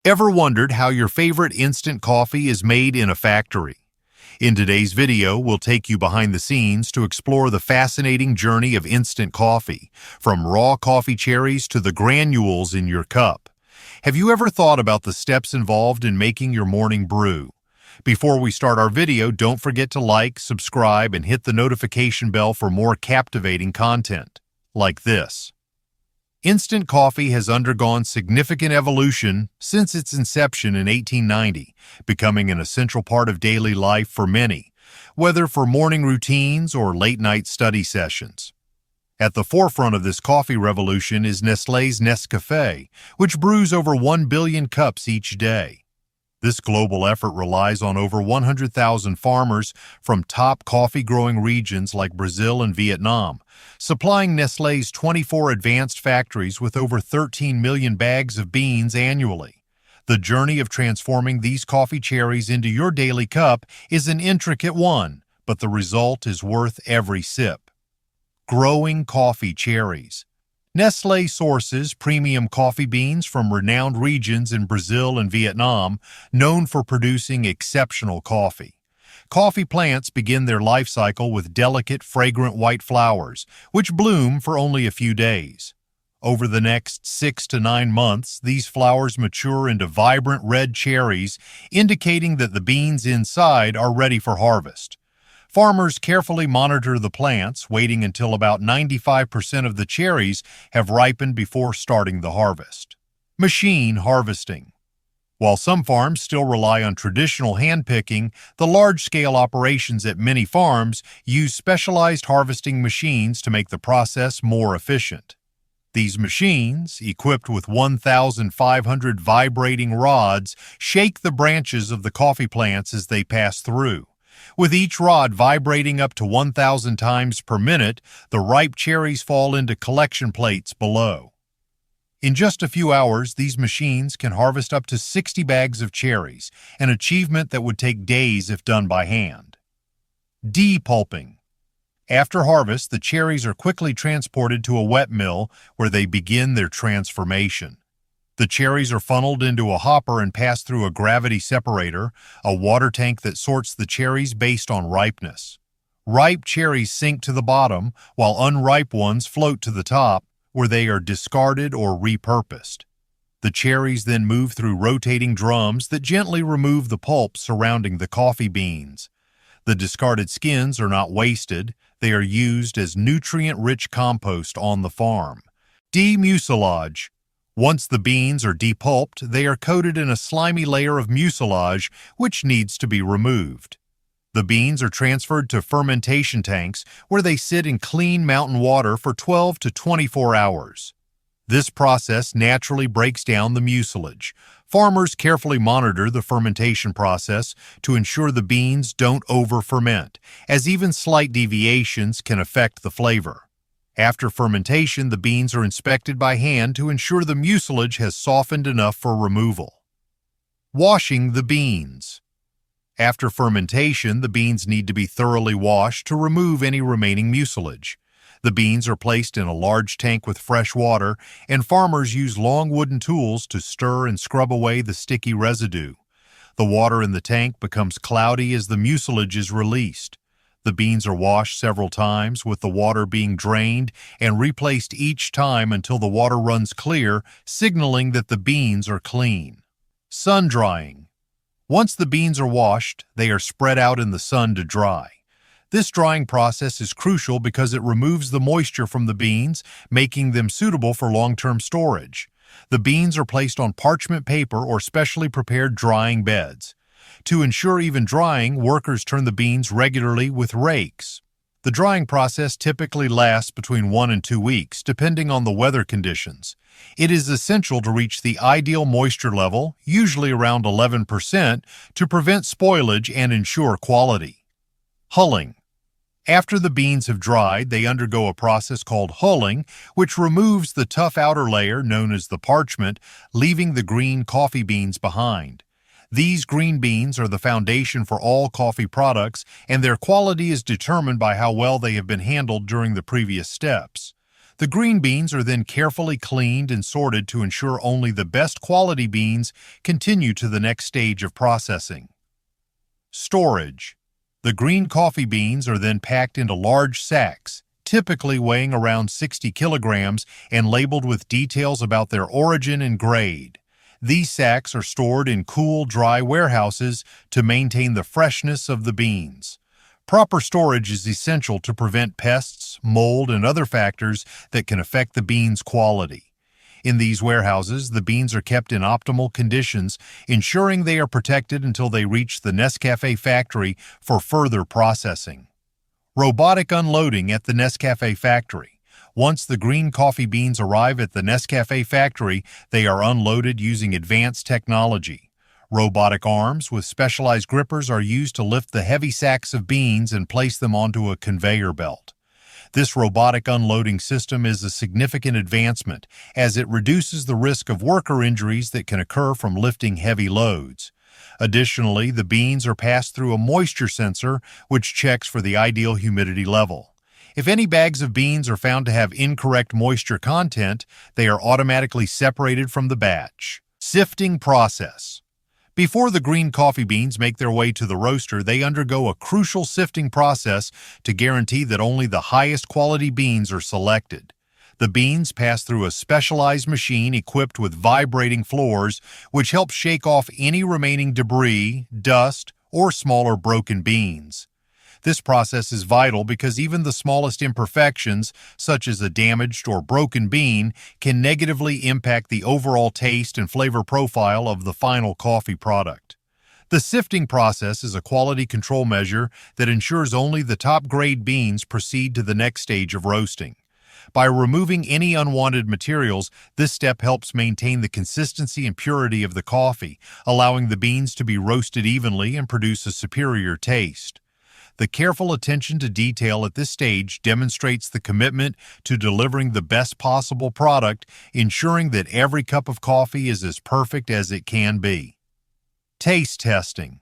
Ever wondered how your favorite instant coffee is made in a factory? In today's video, we'll take you behind the scenes to explore the fascinating journey of instant coffee, from raw coffee cherries to the granules in your cup. Have you ever thought about the steps involved in making your morning brew? Before we start our video, don't forget to like, subscribe, and hit the notification bell for more captivating content, like this. Instant coffee has undergone significant evolution since its inception in 1890, becoming an essential part of daily life for many, whether for morning routines or late-night study sessions. At the forefront of this coffee revolution is Nestlé's Nescafe, which brews over 1 billion cups each day. This global effort relies on over 100,000 farmers from top coffee-growing regions like Brazil and Vietnam, supplying Nestlé's 24 advanced factories with over 13 million bags of beans annually. The journey of transforming these coffee cherries into your daily cup is an intricate one, but the result is worth every sip. Growing coffee cherries. Nestlé sources premium coffee beans from renowned regions in Brazil and Vietnam, known for producing exceptional coffee. Coffee plants begin their life cycle with delicate, fragrant white flowers, which bloom for only a few days. Over the next 6 to 9 months, these flowers mature into vibrant red cherries, indicating that the beans inside are ready for harvest. Farmers carefully monitor the plants, waiting until about 95% of the cherries have ripened before starting the harvest. Machine harvesting. While some farms still rely on traditional hand-picking, the large-scale operations at many farms use specialized harvesting machines to make the process more efficient. These machines, equipped with 1,500 vibrating rods, shake the branches of the coffee plants as they pass through. With each rod vibrating up to 1,000 times per minute, the ripe cherries fall into collection plates below. In just a few hours, these machines can harvest up to 60 bags of cherries, an achievement that would take days if done by hand. Depulping. After harvest, the cherries are quickly transported to a wet mill where they begin their transformation. The cherries are funneled into a hopper and pass through a gravity separator, a water tank that sorts the cherries based on ripeness. Ripe cherries sink to the bottom, while unripe ones float to the top, where they are discarded or repurposed. The cherries then move through rotating drums that gently remove the pulp surrounding the coffee beans. The discarded skins are not wasted, they are used as nutrient-rich compost on the farm. Demucilage. Once the beans are depulped, they are coated in a slimy layer of mucilage, which needs to be removed. The beans are transferred to fermentation tanks, where they sit in clean mountain water for 12 to 24 hours. This process naturally breaks down the mucilage. Farmers carefully monitor the fermentation process to ensure the beans don't over-ferment, as even slight deviations can affect the flavor. After fermentation, the beans are inspected by hand to ensure the mucilage has softened enough for removal. Washing the beans. After fermentation, the beans need to be thoroughly washed to remove any remaining mucilage. The beans are placed in a large tank with fresh water, and farmers use long wooden tools to stir and scrub away the sticky residue. The water in the tank becomes cloudy as the mucilage is released. The beans are washed several times, with the water being drained and replaced each time until the water runs clear, signaling that the beans are clean. Sun drying. Once the beans are washed, they are spread out in the sun to dry. This drying process is crucial because it removes the moisture from the beans, making them suitable for long-term storage. The beans are placed on parchment paper or specially prepared drying beds. To ensure even drying, workers turn the beans regularly with rakes. The drying process typically lasts between 1 and 2 weeks, depending on the weather conditions. It is essential to reach the ideal moisture level, usually around 11%, to prevent spoilage and ensure quality. Hulling. After the beans have dried, they undergo a process called hulling, which removes the tough outer layer known as the parchment, leaving the green coffee beans behind. These green beans are the foundation for all coffee products, and their quality is determined by how well they have been handled during the previous steps. The green beans are then carefully cleaned and sorted to ensure only the best quality beans continue to the next stage of processing. Storage. The green coffee beans are then packed into large sacks, typically weighing around 60 kilograms and labeled with details about their origin and grade. These sacks are stored in cool, dry warehouses to maintain the freshness of the beans. Proper storage is essential to prevent pests, mold, and other factors that can affect the beans' quality. In these warehouses, the beans are kept in optimal conditions, ensuring they are protected until they reach the Nescafe factory for further processing. Robotic unloading at the Nescafe factory. Once the green coffee beans arrive at the Nescafe factory, they are unloaded using advanced technology. Robotic arms with specialized grippers are used to lift the heavy sacks of beans and place them onto a conveyor belt. This robotic unloading system is a significant advancement as it reduces the risk of worker injuries that can occur from lifting heavy loads. Additionally, the beans are passed through a moisture sensor, which checks for the ideal humidity level. If any bags of beans are found to have incorrect moisture content, they are automatically separated from the batch. Sifting process. Before the green coffee beans make their way to the roaster, they undergo a crucial sifting process to guarantee that only the highest quality beans are selected. The beans pass through a specialized machine equipped with vibrating floors, which help shake off any remaining debris, dust, or smaller broken beans. This process is vital because even the smallest imperfections, such as a damaged or broken bean, can negatively impact the overall taste and flavor profile of the final coffee product. The sifting process is a quality control measure that ensures only the top-grade beans proceed to the next stage of roasting. By removing any unwanted materials, this step helps maintain the consistency and purity of the coffee, allowing the beans to be roasted evenly and produce a superior taste. The careful attention to detail at this stage demonstrates the commitment to delivering the best possible product, ensuring that every cup of coffee is as perfect as it can be. Taste testing.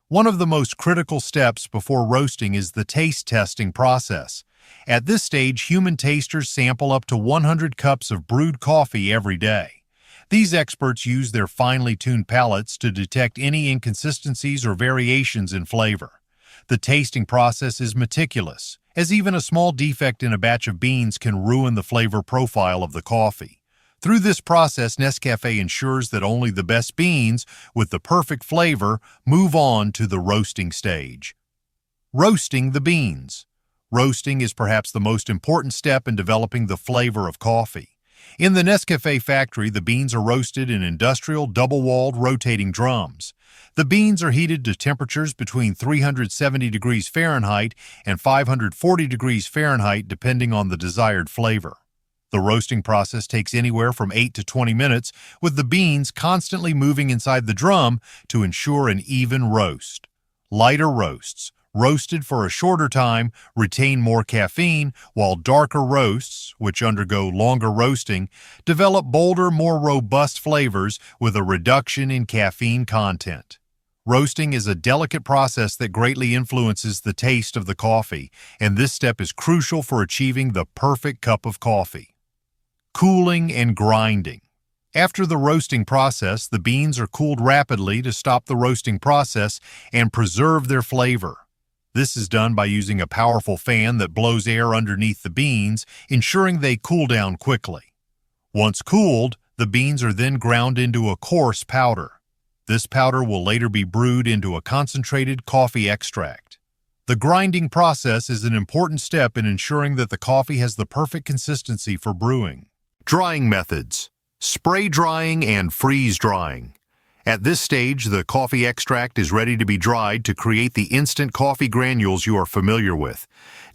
One of the most critical steps before roasting is the taste testing process. At this stage, human tasters sample up to 100 cups of brewed coffee every day. These experts use their finely tuned palates to detect any inconsistencies or variations in flavor. The tasting process is meticulous, as even a small defect in a batch of beans can ruin the flavor profile of the coffee. Through this process, Nescafe ensures that only the best beans with the perfect flavor move on to the roasting stage. Roasting the beans. Roasting is perhaps the most important step in developing the flavor of coffee. In the Nescafe factory, the beans are roasted in industrial double-walled rotating drums. The beans are heated to temperatures between 370 degrees Fahrenheit and 540 degrees Fahrenheit depending on the desired flavor. The roasting process takes anywhere from 8 to 20 minutes, with the beans constantly moving inside the drum to ensure an even roast. Lighter roasts, roasted for a shorter time, retain more caffeine, while darker roasts, which undergo longer roasting, develop bolder, more robust flavors with a reduction in caffeine content. Roasting is a delicate process that greatly influences the taste of the coffee, and this step is crucial for achieving the perfect cup of coffee. Cooling and grinding. After the roasting process, the beans are cooled rapidly to stop the roasting process and preserve their flavor. This is done by using a powerful fan that blows air underneath the beans, ensuring they cool down quickly. Once cooled, the beans are then ground into a coarse powder. This powder will later be brewed into a concentrated coffee extract. The grinding process is an important step in ensuring that the coffee has the perfect consistency for brewing. Drying methods: spray drying and freeze drying. At this stage, the coffee extract is ready to be dried to create the instant coffee granules you are familiar with.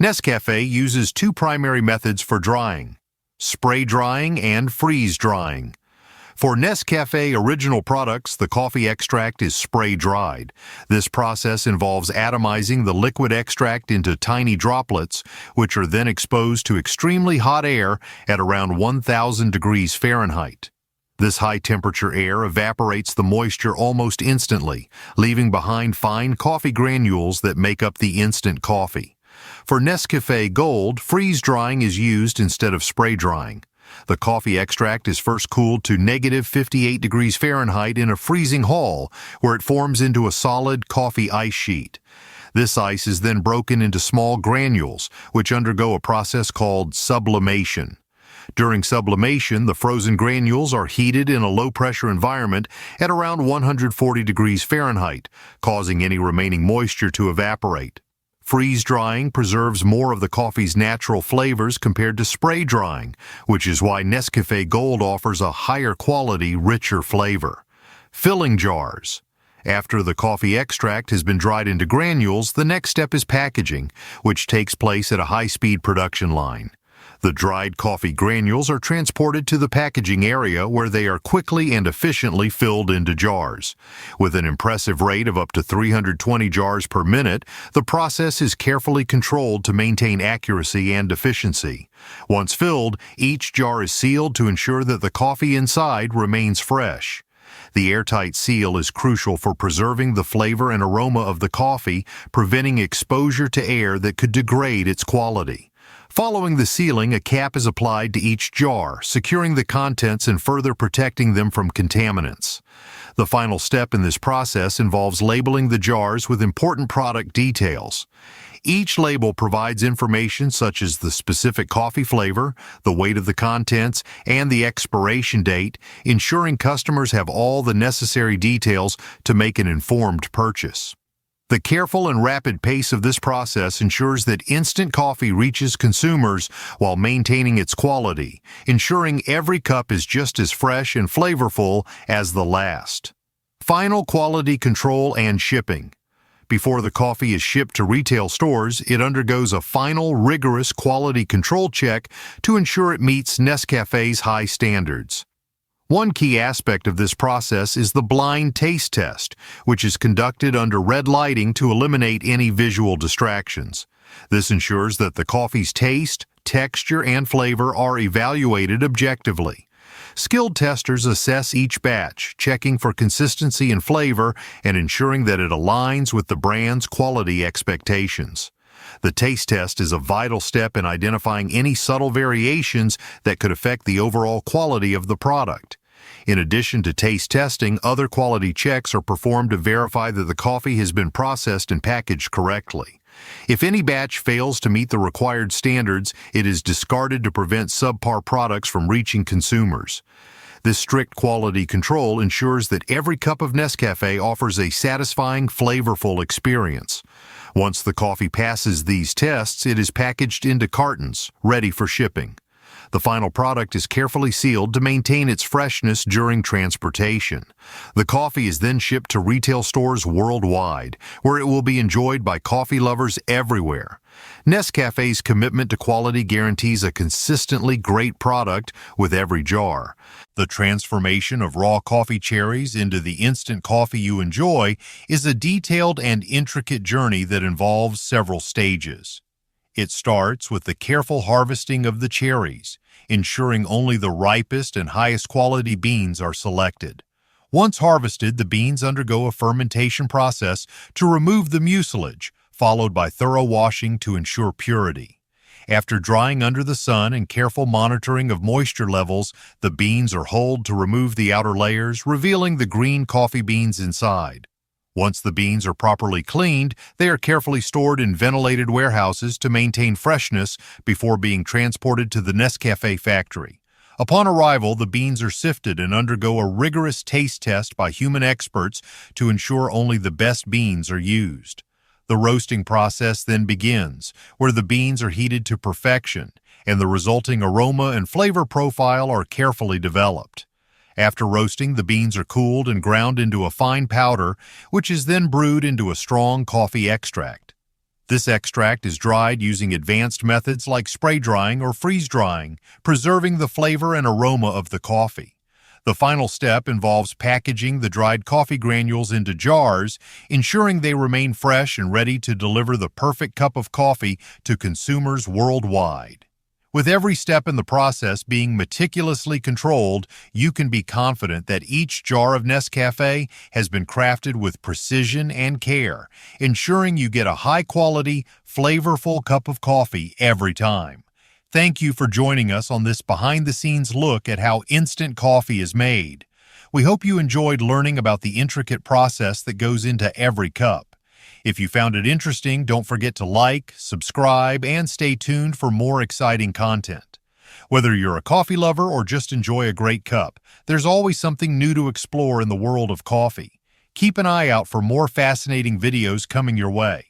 Nescafe uses two primary methods for drying: spray drying and freeze drying. For Nescafe original products, the coffee extract is spray dried. This process involves atomizing the liquid extract into tiny droplets, which are then exposed to extremely hot air at around 1000 degrees Fahrenheit. This high-temperature air evaporates the moisture almost instantly, leaving behind fine coffee granules that make up the instant coffee. For Nescafe Gold, freeze drying is used instead of spray drying. The coffee extract is first cooled to negative 58 degrees Fahrenheit in a freezing hall, where it forms into a solid coffee ice sheet. This ice is then broken into small granules, which undergo a process called sublimation. During sublimation, the frozen granules are heated in a low-pressure environment at around 140 degrees Fahrenheit, causing any remaining moisture to evaporate. Freeze drying preserves more of the coffee's natural flavors compared to spray drying, which is why Nescafe Gold offers a higher quality, richer flavor. Filling jars. After the coffee extract has been dried into granules, the next step is packaging, which takes place at a high-speed production line. The dried coffee granules are transported to the packaging area where they are quickly and efficiently filled into jars. With an impressive rate of up to 320 jars per minute, the process is carefully controlled to maintain accuracy and efficiency. Once filled, each jar is sealed to ensure that the coffee inside remains fresh. The airtight seal is crucial for preserving the flavor and aroma of the coffee, preventing exposure to air that could degrade its quality. Following the sealing, a cap is applied to each jar, securing the contents and further protecting them from contaminants. The final step in this process involves labeling the jars with important product details. Each label provides information such as the specific coffee flavor, the weight of the contents, and the expiration date, ensuring customers have all the necessary details to make an informed purchase. The careful and rapid pace of this process ensures that instant coffee reaches consumers while maintaining its quality, ensuring every cup is just as fresh and flavorful as the last. Final quality control and shipping. Before the coffee is shipped to retail stores, it undergoes a final rigorous quality control check to ensure it meets Nescafe's high standards. One key aspect of this process is the blind taste test, which is conducted under red lighting to eliminate any visual distractions. This ensures that the coffee's taste, texture, and flavor are evaluated objectively. Skilled testers assess each batch, checking for consistency and flavor and ensuring that it aligns with the brand's quality expectations. The taste test is a vital step in identifying any subtle variations that could affect the overall quality of the product. In addition to taste testing, other quality checks are performed to verify that the coffee has been processed and packaged correctly. If any batch fails to meet the required standards, it is discarded to prevent subpar products from reaching consumers. This strict quality control ensures that every cup of Nescafe offers a satisfying, flavorful experience. Once the coffee passes these tests, it is packaged into cartons, ready for shipping. The final product is carefully sealed to maintain its freshness during transportation. The coffee is then shipped to retail stores worldwide, where it will be enjoyed by coffee lovers everywhere. Nescafe's commitment to quality guarantees a consistently great product with every jar. The transformation of raw coffee cherries into the instant coffee you enjoy is a detailed and intricate journey that involves several stages. It starts with the careful harvesting of the cherries, ensuring only the ripest and highest quality beans are selected. Once harvested, the beans undergo a fermentation process to remove the mucilage, followed by thorough washing to ensure purity. After drying under the sun and careful monitoring of moisture levels, the beans are hulled to remove the outer layers, revealing the green coffee beans inside. Once the beans are properly cleaned, they are carefully stored in ventilated warehouses to maintain freshness before being transported to the Nescafe factory. Upon arrival, the beans are sifted and undergo a rigorous taste test by human experts to ensure only the best beans are used. The roasting process then begins, where the beans are heated to perfection, and the resulting aroma and flavor profile are carefully developed. After roasting, the beans are cooled and ground into a fine powder, which is then brewed into a strong coffee extract. This extract is dried using advanced methods like spray drying or freeze drying, preserving the flavor and aroma of the coffee. The final step involves packaging the dried coffee granules into jars, ensuring they remain fresh and ready to deliver the perfect cup of coffee to consumers worldwide. With every step in the process being meticulously controlled, you can be confident that each jar of Nescafe has been crafted with precision and care, ensuring you get a high-quality, flavorful cup of coffee every time. Thank you for joining us on this behind-the-scenes look at how instant coffee is made. We hope you enjoyed learning about the intricate process that goes into every cup. If you found it interesting, don't forget to like, subscribe, and stay tuned for more exciting content. Whether you're a coffee lover or just enjoy a great cup, there's always something new to explore in the world of coffee. Keep an eye out for more fascinating videos coming your way.